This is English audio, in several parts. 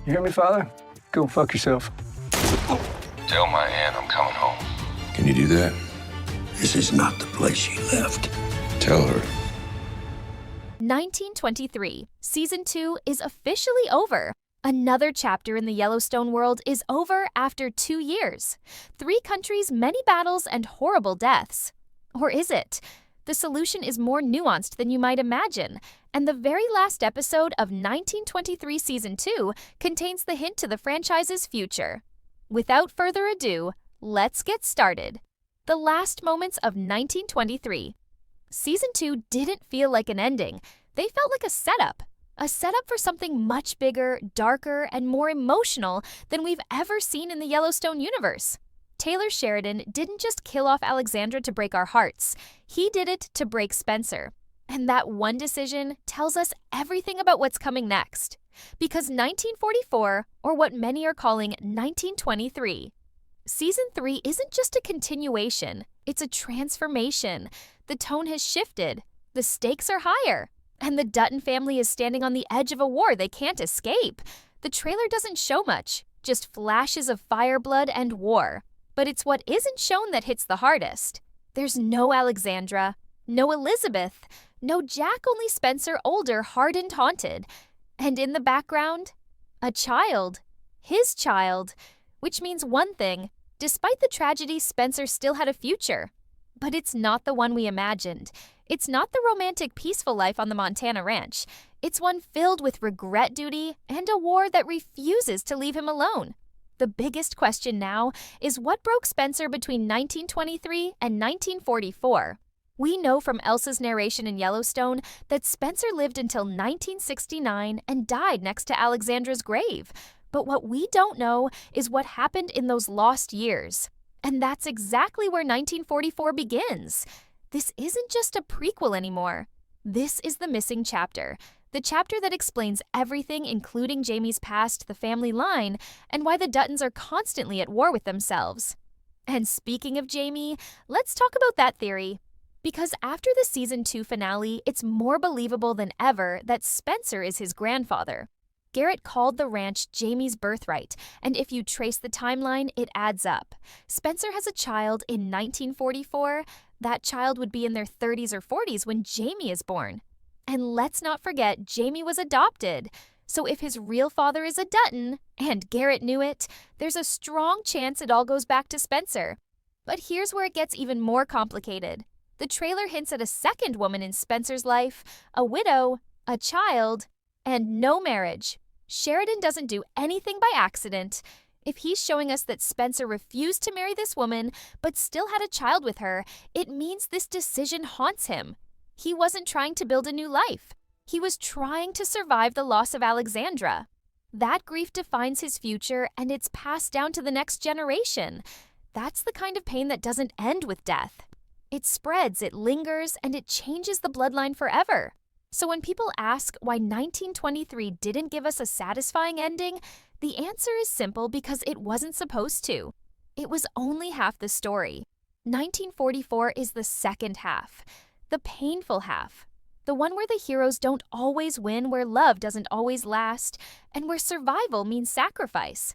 You hear me, Father? Go fuck yourself. Tell my aunt I'm coming home. Can you do that? This is not the place she left. Tell her. 1923, Season 2 is officially over. Another chapter in the Yellowstone world is over after 2 years. 3 countries, many battles, and horrible deaths. Or is it? The solution is more nuanced than you might imagine, and the very last episode of 1923 Season 2 contains the hint to the franchise's future. Without further ado, let's get started. The last moments of 1923. Season 2 didn't feel like an ending. They felt like a setup for something much bigger, darker, and more emotional than we've ever seen in the Yellowstone universe. Taylor Sheridan didn't just kill off Alexandra to break our hearts. He did it to break Spencer. And that one decision tells us everything about what's coming next. Because 1944, or what many are calling 1923, Season 3 isn't just a continuation, it's a transformation. The tone has shifted, the stakes are higher, and the Dutton family is standing on the edge of a war they can't escape. The trailer doesn't show much, just flashes of fire, blood, and war. But it's what isn't shown that hits the hardest. There's no Alexandra, no Elizabeth, no Jack, only Spencer, older, hardened, haunted. And in the background, a child. His child. Which means one thing, despite the tragedy, Spencer still had a future. But it's not the one we imagined. It's not the romantic, peaceful life on the Montana ranch. It's one filled with regret duty and a war that refuses to leave him alone. The biggest question now is what broke Spencer between 1923 and 1944. We know from Elsa's narration in Yellowstone that Spencer lived until 1969 and died next to Alexandra's grave. But what we don't know is what happened in those lost years. And that's exactly where 1944 begins. This isn't just a prequel anymore. This is the missing chapter. The chapter that explains everything, including Jamie's past, the family line, and why the Duttons are constantly at war with themselves. And speaking of Jamie, let's talk about that theory. Because after the Season 2 finale, it's more believable than ever that Spencer is his grandfather. Garrett called the ranch Jamie's birthright, and if you trace the timeline, it adds up. Spencer has a child in 1944. That child would be in their 30s or 40s when Jamie is born. And let's not forget, Jamie was adopted. So if his real father is a Dutton, and Garrett knew it, there's a strong chance it all goes back to Spencer. But here's where it gets even more complicated. The trailer hints at a second woman in Spencer's life, a widow, a child, and no marriage. Sheridan doesn't do anything by accident. If he's showing us that Spencer refused to marry this woman, but still had a child with her, it means this decision haunts him. He wasn't trying to build a new life. He was trying to survive the loss of Alexandra. That grief defines his future, and it's passed down to the next generation. That's the kind of pain that doesn't end with death. It spreads, it lingers, and it changes the bloodline forever. So when people ask why 1923 didn't give us a satisfying ending, the answer is simple: because it wasn't supposed to. It was only half the story. 1944 is the second half. The painful half. The one where the heroes don't always win, where love doesn't always last, and where survival means sacrifice.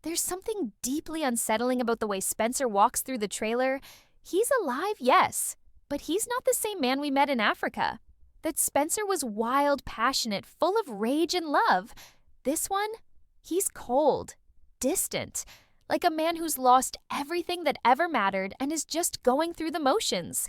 There's something deeply unsettling about the way Spencer walks through the trailer. He's alive, yes, but he's not the same man we met in Africa. That Spencer was wild, passionate, full of rage and love. This one, he's cold, distant, like a man who's lost everything that ever mattered and is just going through the motions.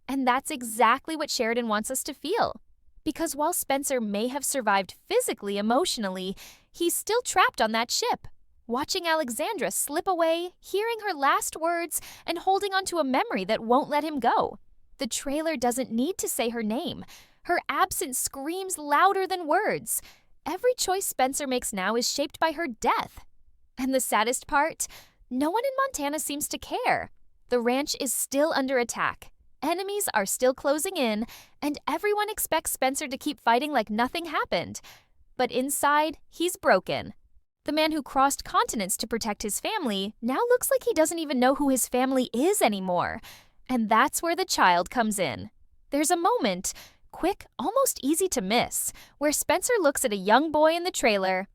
And that's exactly what Sheridan wants us to feel. Because while Spencer may have survived physically, emotionally, he's still trapped on that ship, watching Alexandra slip away, hearing her last words, and holding onto a memory that won't let him go. The trailer doesn't need to say her name. Her absence screams louder than words. Every choice Spencer makes now is shaped by her death. And the saddest part? No one in Montana seems to care. The ranch is still under attack. Enemies are still closing in, and everyone expects Spencer to keep fighting like nothing happened. But inside, he's broken. The man who crossed continents to protect his family now looks like he doesn't even know who his family is anymore. And that's where the child comes in. There's a moment, quick, almost easy to miss, where Spencer looks at a young boy in the trailer,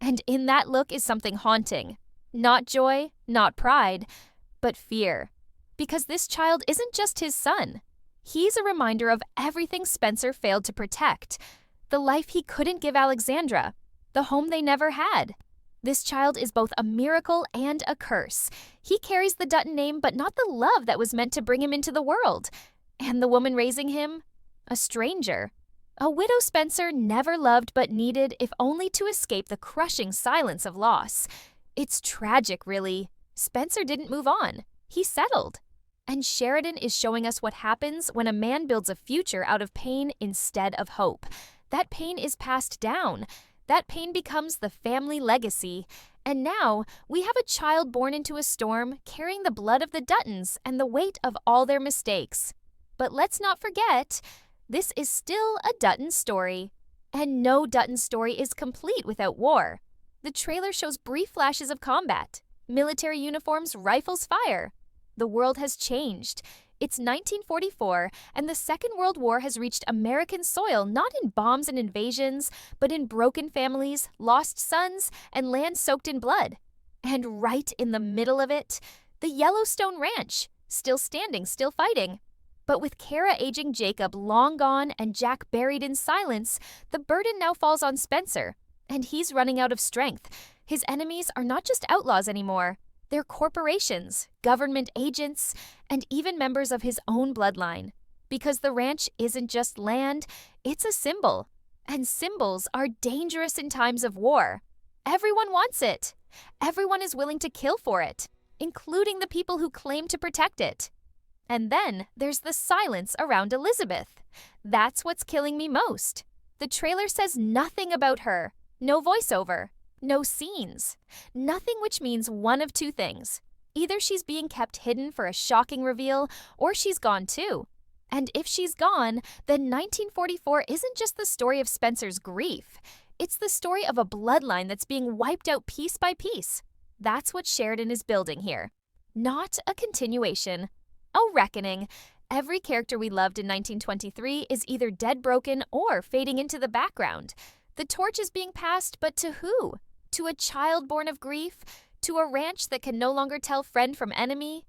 And in that look is something haunting. Not joy, not pride, but fear. Because this child isn't just his son. He's a reminder of everything Spencer failed to protect. The life he couldn't give Alexandra. The home they never had. This child is both a miracle and a curse. He carries the Dutton name, but not the love that was meant to bring him into the world. And the woman raising him? A stranger. A widow Spencer never loved but needed, if only to escape the crushing silence of loss. It's tragic, really. Spencer didn't move on. He settled. And Sheridan is showing us what happens when a man builds a future out of pain instead of hope. That pain is passed down. That pain becomes the family legacy. And now we have a child born into a storm carrying the blood of the Duttons and the weight of all their mistakes. But let's not forget, this is still a Dutton story. And no Dutton story is complete without war. The trailer shows brief flashes of combat. Military uniforms, rifles fire. The world has changed. It's 1944, and the Second World War has reached American soil not in bombs and invasions, but in broken families, lost sons, and land soaked in blood. And right in the middle of it, the Yellowstone Ranch, still standing, still fighting. But with Kara aging Jacob long gone and Jack buried in silence, the burden now falls on Spencer, and he's running out of strength. His enemies are not just outlaws anymore. They're corporations, government agents, and even members of his own bloodline. Because the ranch isn't just land, it's a symbol. And symbols are dangerous in times of war. Everyone wants it. Everyone is willing to kill for it, including the people who claim to protect it. And then there's the silence around Elizabeth. That's what's killing me most. The trailer says nothing about her. No voiceover. No scenes. Nothing, which means one of two things. Either she's being kept hidden for a shocking reveal, or she's gone too. And if she's gone, then 1944 isn't just the story of Spencer's grief. It's the story of a bloodline that's being wiped out piece by piece. That's what Sheridan is building here. Not a continuation. A reckoning. Every character we loved in 1923 is either dead broken or fading into the background. The torch is being passed, but to who? To a child born of grief? To a ranch that can no longer tell friend from enemy?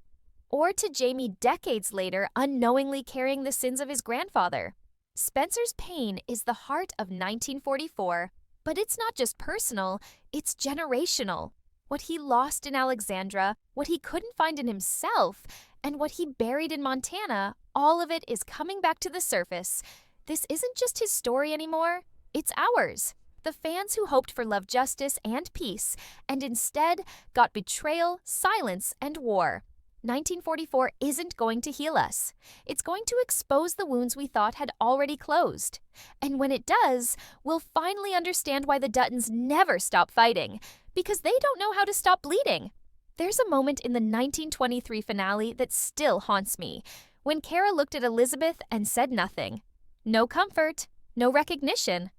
Or to Jamie decades later unknowingly carrying the sins of his grandfather? Spencer's pain is the heart of 1944, but it's not just personal, it's generational. What he lost in Alexandra, what he couldn't find in himself, and what he buried in Montana, all of it is coming back to the surface. This isn't just his story anymore, it's ours. The fans who hoped for love, justice, and peace, and instead got betrayal, silence, and war. 1944 isn't going to heal us. It's going to expose the wounds we thought had already closed. And when it does, we'll finally understand why the Duttons never stop fighting, because they don't know how to stop bleeding. There's a moment in the 1923 finale that still haunts me, when Kara looked at Elizabeth and said nothing. No comfort, no recognition.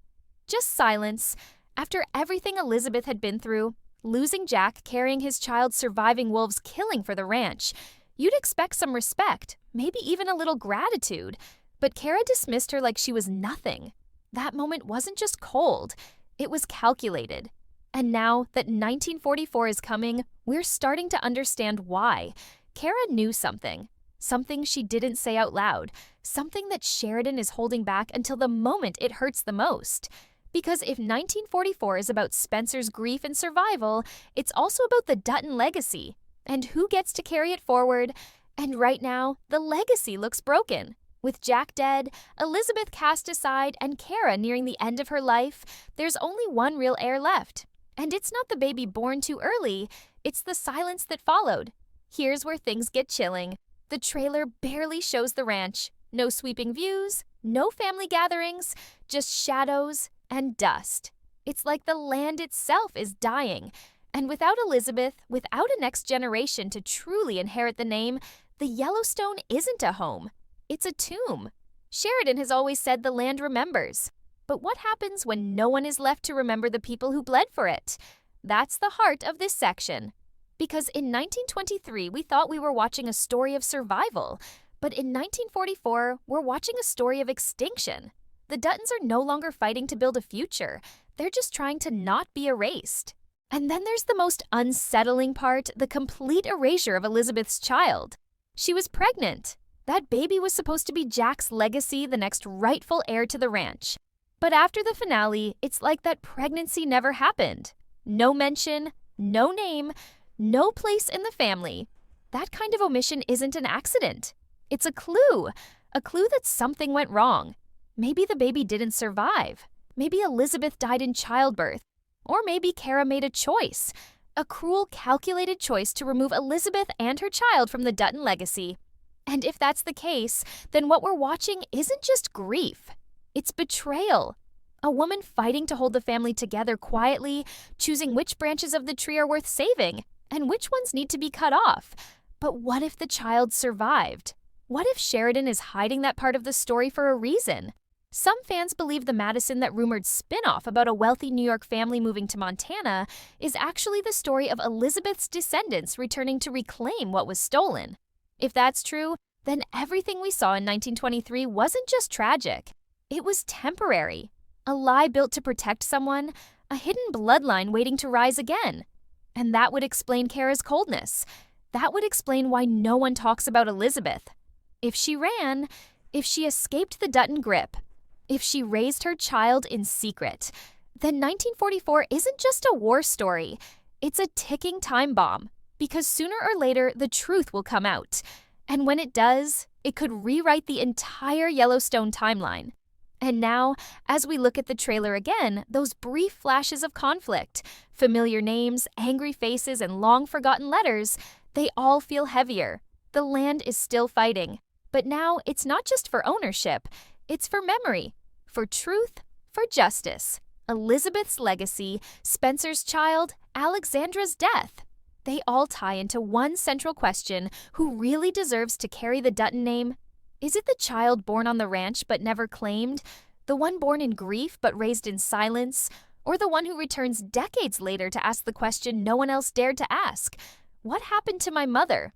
Just silence. After everything Elizabeth had been through, losing Jack, carrying his child, surviving wolves, killing for the ranch, you'd expect some respect, maybe even a little gratitude. But Kara dismissed her like she was nothing. That moment wasn't just cold, it was calculated. And now that 1944 is coming, we're starting to understand why. Kara knew something. Something she didn't say out loud. Something that Sheridan is holding back until the moment it hurts the most. Because if 1944 is about Spencer's grief and survival, it's also about the Dutton legacy and who gets to carry it forward. And right now, the legacy looks broken. With Jack dead, Elizabeth cast aside, and Kara nearing the end of her life, there's only one real heir left. And it's not the baby born too early, it's the silence that followed. Here's where things get chilling. The trailer barely shows the ranch. No sweeping views, no family gatherings, just shadows and dust. It's like the land itself is dying. And without Elizabeth, without a next generation to truly inherit the name, the Yellowstone isn't a home. It's a tomb. Sheridan has always said the land remembers. But what happens when no one is left to remember the people who bled for it? That's the heart of this section. Because in 1923, we thought we were watching a story of survival. But in 1944, we're watching a story of extinction. The Duttons are no longer fighting to build a future. They're just trying to not be erased. And then there's the most unsettling part, the complete erasure of Elizabeth's child. She was pregnant. That baby was supposed to be Jack's legacy, the next rightful heir to the ranch. But after the finale, it's like that pregnancy never happened. No mention, no name, no place in the family. That kind of omission isn't an accident. It's a clue that something went wrong. Maybe the baby didn't survive. Maybe Elizabeth died in childbirth. Or maybe Kara made a choice, a cruel, calculated choice to remove Elizabeth and her child from the Dutton legacy. And if that's the case, then what we're watching isn't just grief. It's betrayal. A woman fighting to hold the family together quietly, choosing which branches of the tree are worth saving and which ones need to be cut off. But what if the child survived? What if Sheridan is hiding that part of the story for a reason? Some fans believe the Madison that rumored spin-off about a wealthy New York family moving to Montana is actually the story of Elizabeth's descendants returning to reclaim what was stolen. If that's true, then everything we saw in 1923 wasn't just tragic. It was temporary. A lie built to protect someone, a hidden bloodline waiting to rise again. And that would explain Kara's coldness. That would explain why no one talks about Elizabeth. If she ran, if she escaped the Dutton grip, if she raised her child in secret, then 1944 isn't just a war story. It's a ticking time bomb, because sooner or later the truth will come out. And when it does, it could rewrite the entire Yellowstone timeline. And now, as we look at the trailer again, those brief flashes of conflict, familiar names, angry faces, and long-forgotten letters, they all feel heavier. The land is still fighting. But now it's not just for ownership. It's for memory, for truth, for justice. Elizabeth's legacy, Spencer's child, Alexandra's death. They all tie into one central question: who really deserves to carry the Dutton name? Is it the child born on the ranch but never claimed? The one born in grief but raised in silence? Or the one who returns decades later to ask the question no one else dared to ask? What happened to my mother?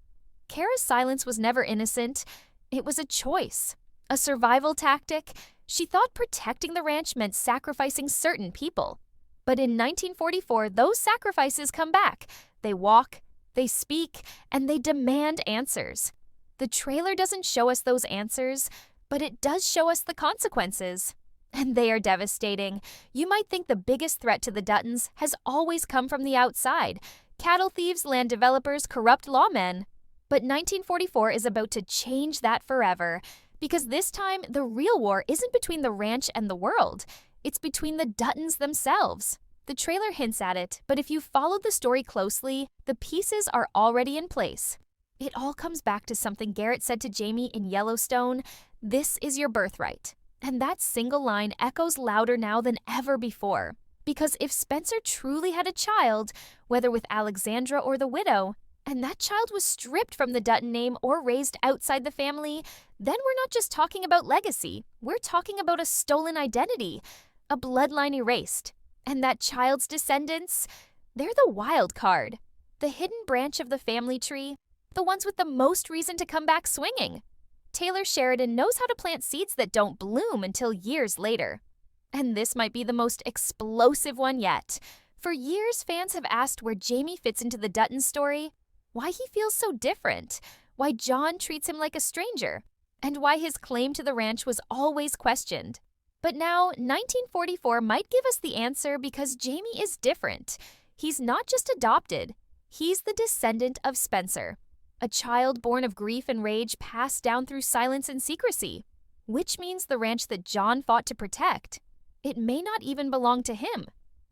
Kara's silence was never innocent. It was a choice. A survival tactic. She thought protecting the ranch meant sacrificing certain people. But in 1944, those sacrifices come back. They walk, they speak, and they demand answers. The trailer doesn't show us those answers, but it does show us the consequences. And they are devastating. You might think the biggest threat to the Duttons has always come from the outside: cattle thieves, land developers, corrupt lawmen. But 1944 is about to change that forever. Because this time, the real war isn't between the ranch and the world. It's between the Duttons themselves. The trailer hints at it, but if you followed the story closely, the pieces are already in place. It all comes back to something Garrett said to Jamie in Yellowstone: "This is your birthright." And that single line echoes louder now than ever before. Because if Spencer truly had a child, whether with Alexandra or the widow, and that child was stripped from the Dutton name or raised outside the family, then we're not just talking about legacy. We're talking about a stolen identity, a bloodline erased. And that child's descendants, they're the wild card, the hidden branch of the family tree, the ones with the most reason to come back swinging. Taylor Sheridan knows how to plant seeds that don't bloom until years later. And this might be the most explosive one yet. For years, fans have asked where Jamie fits into the Dutton story, why he feels so different, why John treats him like a stranger, and why his claim to the ranch was always questioned. But now, 1944 might give us the answer, because Jamie is different. He's not just adopted. He's the descendant of Spencer, a child born of grief and rage passed down through silence and secrecy, which means the ranch that John fought to protect, it may not even belong to him.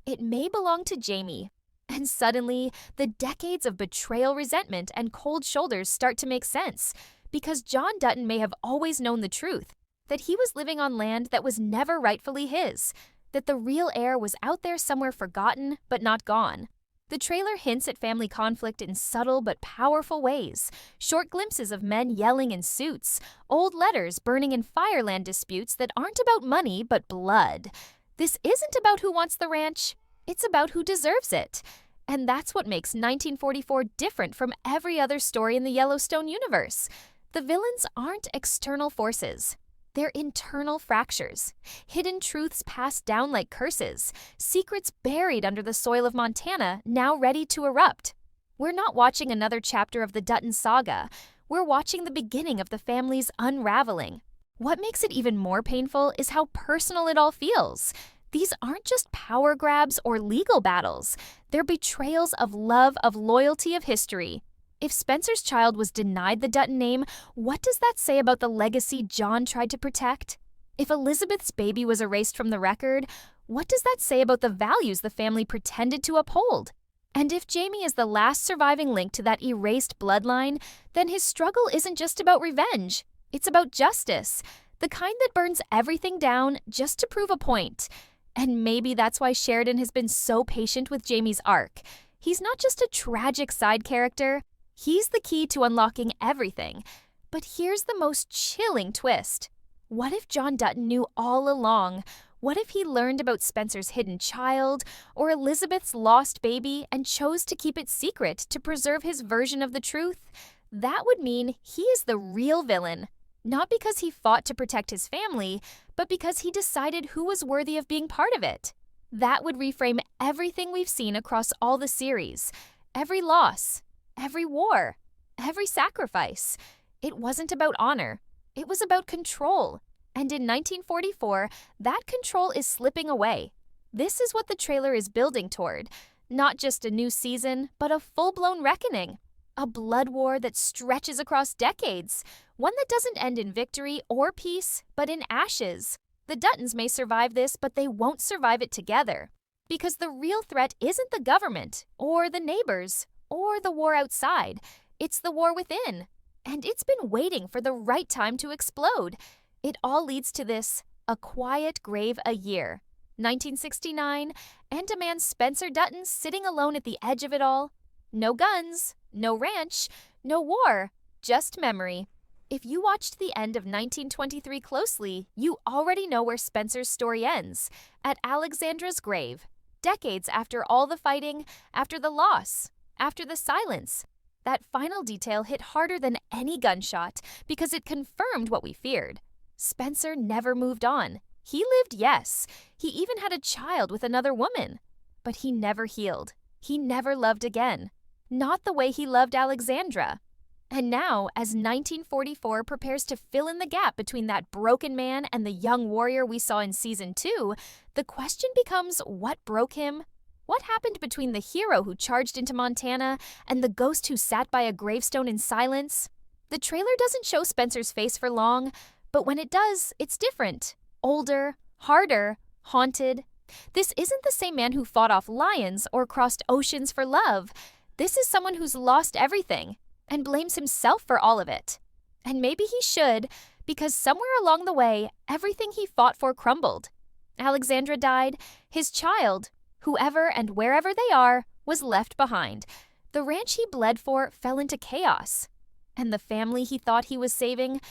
It may belong to Jamie. And suddenly, the decades of betrayal, resentment, and cold shoulders start to make sense, because John Dutton may have always known the truth, that he was living on land that was never rightfully his, that the real heir was out there somewhere forgotten but not gone. The trailer hints at family conflict in subtle but powerful ways: short glimpses of men yelling in suits, old letters burning in fireland disputes that aren't about money but blood. This isn't about who wants the ranch, it's about who deserves it. And that's what makes 1944 different from every other story in the Yellowstone universe. The villains aren't external forces. They're internal fractures, hidden truths passed down like curses, secrets buried under the soil of Montana now ready to erupt. We're not watching another chapter of the Dutton saga. We're watching the beginning of the family's unraveling. What makes it even more painful is how personal it all feels. These aren't just power grabs or legal battles. They're betrayals of love, of loyalty, of history. If Spencer's child was denied the Dutton name, what does that say about the legacy John tried to protect? If Elizabeth's baby was erased from the record, what does that say about the values the family pretended to uphold? And if Jamie is the last surviving link to that erased bloodline, then his struggle isn't just about revenge. It's about justice, the kind that burns everything down just to prove a point. And maybe that's why Sheridan has been so patient with Jamie's arc. He's not just a tragic side character. He's the key to unlocking everything. But here's the most chilling twist. What if John Dutton knew all along? What if he learned about Spencer's hidden child or Elizabeth's lost baby and chose to keep it secret to preserve his version of the truth? That would mean he is the real villain. Not because he fought to protect his family, but because he decided who was worthy of being part of it. That would reframe everything we've seen across all the series. Every loss, every war, every sacrifice. It wasn't about honor. It was about control. And in 1944, that control is slipping away. This is what the trailer is building toward. Not just a new season, but a full-blown reckoning. A blood war that stretches across decades. One that doesn't end in victory or peace, but in ashes. The Duttons may survive this, but they won't survive it together. Because the real threat isn't the government, or the neighbors, or the war outside. It's the war within. And it's been waiting for the right time to explode. It all leads to this, A Quiet Grave a Year. 1969, and a man Spencer Dutton sitting alone at the edge of it all. No guns, no ranch, no war, just memory. If you watched the end of 1923 closely, you already know where Spencer's story ends, at Alexandra's grave, decades after all the fighting, after the loss, after the silence. That final detail hit harder than any gunshot because it confirmed what we feared. Spencer never moved on. He lived, yes. He even had a child with another woman. But he never healed. He never loved again. Not the way he loved Alexandra. And now, as 1944 prepares to fill in the gap between that broken man and the young warrior we saw in Season 2, the question becomes what broke him? What happened between the hero who charged into Montana and the ghost who sat by a gravestone in silence? The trailer doesn't show Spencer's face for long, but when it does, it's different. Older, harder, haunted. This isn't the same man who fought off lions or crossed oceans for love. This is someone who's lost everything and blames himself for all of it. And maybe he should, because somewhere along the way, everything he fought for crumbled. Alexandra died. His child, whoever and wherever they are, was left behind. The ranch he bled for fell into chaos. And the family he thought he was saving,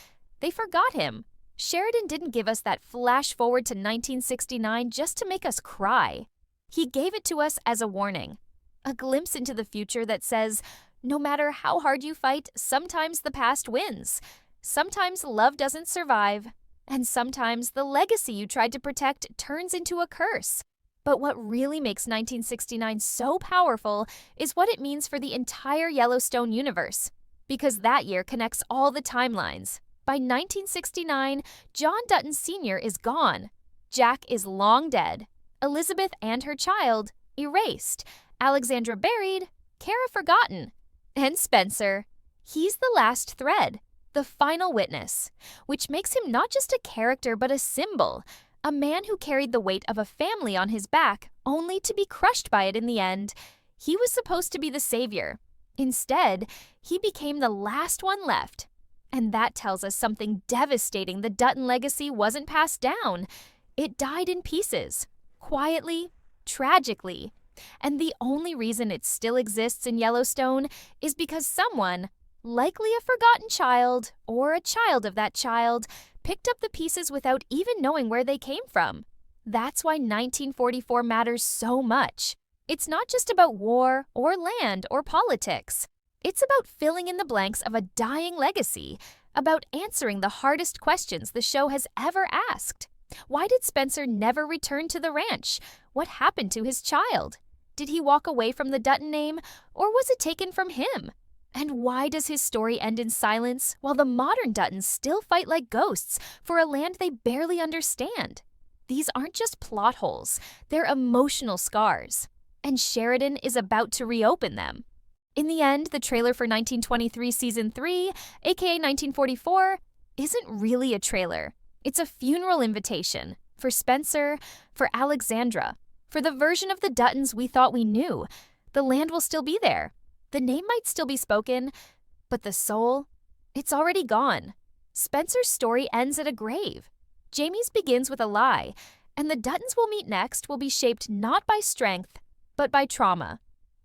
they forgot him. Sheridan didn't give us that flash forward to 1969 just to make us cry. He gave it to us as a warning. A glimpse into the future that says, no matter how hard you fight, sometimes the past wins. Sometimes love doesn't survive. And sometimes the legacy you tried to protect turns into a curse. But what really makes 1969 so powerful is what it means for the entire Yellowstone universe. Because that year connects all the timelines. By 1969, John Dutton Sr. is gone. Jack is long dead. Elizabeth and her child, erased. Alexandra buried. Kara forgotten. And Spencer. He's the last thread, the final witness, which makes him not just a character but a symbol, a man who carried the weight of a family on his back only to be crushed by it in the end. He was supposed to be the savior. Instead, he became the last one left. And that tells us something devastating. The Dutton legacy wasn't passed down. It died in pieces, quietly, tragically. And the only reason it still exists in Yellowstone is because someone, likely a forgotten child or a child of that child, picked up the pieces without even knowing where they came from. That's why 1944 matters so much. It's not just about war or land or politics. It's about filling in the blanks of a dying legacy, about answering the hardest questions the show has ever asked. Why did Spencer never return to the ranch? What happened to his child? Did he walk away from the Dutton name, or was it taken from him? And why does his story end in silence while the modern Duttons still fight like ghosts for a land they barely understand? These aren't just plot holes, they're emotional scars. And Sheridan is about to reopen them. In the end, the trailer for 1923 Season 3, aka 1944, isn't really a trailer. It's a funeral invitation for Spencer, for Alexandra, for the version of the Duttons we thought we knew. The land will still be there. The name might still be spoken, but the soul, it's already gone. Spencer's story ends at a grave. Jamie's begins with a lie, and the Duttons we'll meet next will be shaped not by strength, but by trauma.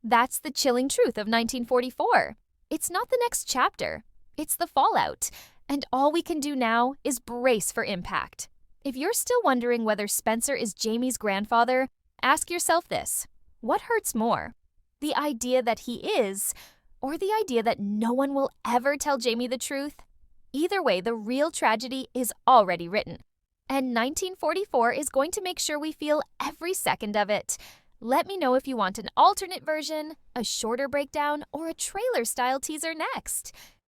That's the chilling truth of 1944. It's not the next chapter, it's the fallout, and all we can do now is brace for impact. If you're still wondering whether Spencer is Jamie's grandfather, ask yourself this: what hurts more? The idea that he is, or the idea that no one will ever tell Jamie the truth? Either way, the real tragedy is already written. And 1944 is going to make sure we feel every second of it. Let me know if you want an alternate version, a shorter breakdown, or a trailer-style teaser next.